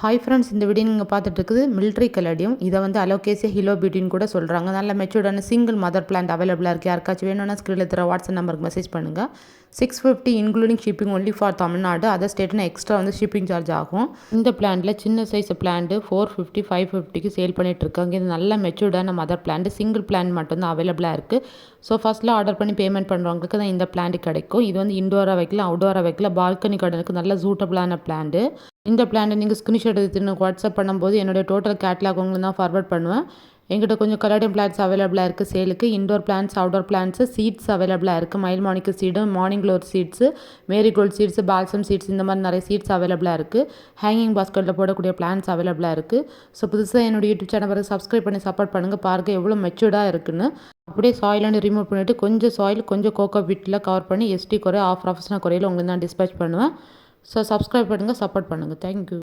Hi friends, இந்த video நீங்கள் பார்த்துட்டு இருக்குது மிலிட்ரி கலடியம். இதை வந்து அலோகேசியா ஹிலோபியூட்டின்னு கூட சொல்கிறாங்க. நல்ல மெச்சூர்டான சிங்கிள் மதர் பிளான்ட் அவைலபிளாக இருக்குது. யாருக்காச்சும் வேணும்னா ஸ்க்ரீனில் தர வாட்ஸ்அப் நம்பருக்கு மெசேஜ் பண்ணுங்கள். 650 including shipping only for Tamil Nadu. Other ஸ்டேட்னா எக்ஸ்ட்ரா வந்து ஷிப்பிங் சார்ஜ் ஆகும். இந்த பிளான்ட்டில் சின்ன சைஸ் பிளான்ட்டு 450 550க்கு சேல் பண்ணிகிட்ருக்காங்க. இது நல்ல மெச்சூர்டான மதர் பிளான்ட். சிங்கிள் பிளான்ட் மட்டும்தான் அவைலபிளாக இருக்குது. ஸோ ஃபஸ்ட்டில் ஆர்டர் பண்ணி பேமெண்ட் பண்ணுறவங்களுக்கு தான் இந்த பிளான்ட் கிடைக்கும். இது வந்து இண்டோராக வைக்கலாம், அவுடோராக வைக்கலாம். பால்கனி கார்டனுக்கு நல்ல சூட்டபிளான பிளான்ட்டு. இந்த பிளான்ட்டை நீங்கள் ஸ்க்ரீன்ஷாட் எடுத்து எனக்கு வாட்ஸ்அப் பண்ணும்போது என்னுடைய டோட்டல் கேட்லாக் உங்களுக்கு தான் ஃபார்வர்ட் பண்ணுவேன். எங்கிட்ட கொஞ்சம் கலடியம் பிளான்ட்ஸ் அவைலபிளாக இருக்குது சேலுக்கு. Indoor plants, outdoor plants, seeds அவைலபிளாக இருக்குது. மயில் மாணிக்க seed, morning glory seeds, marigold seeds, balsam seeds, இந்த மாதிரி நிறைய சீட்ஸ் அவைலபிளாக இருக்குது. ஹேங்கிங் பாஸ்கெட்டில் போடக்கூடிய பிளான்ட்ஸ் அவைலபிளாக இருக்குது. ஸோ புதுசாக என்னோடய யூடியூப் சேனல் பிறகு சப்ஸ்கிரைப் பண்ணி சப்போர்ட் பண்ணுங்கள். பாருங்கள் எவ்வளோ மெச்சூர்டாக இருக்குன்னு. அப்படியே சாயிலாண்டு ரிமூவ் பண்ணிவிட்டு கொஞ்சம் சாயில் கொஞ்சம் கோகோ பிட்டில் கவர் பண்ணி எஸ்டி குறை ஆஃப் ப்ரொஃபஷனல் குறையில் உங்களுக்கு நான் டிஸ்பேச் பண்ணுவேன். ஸோ சப்ஸ்கிரைப் பண்ணுங்கள், சப்போர்ட் பண்ணுங்கள். தேங்க்யூ.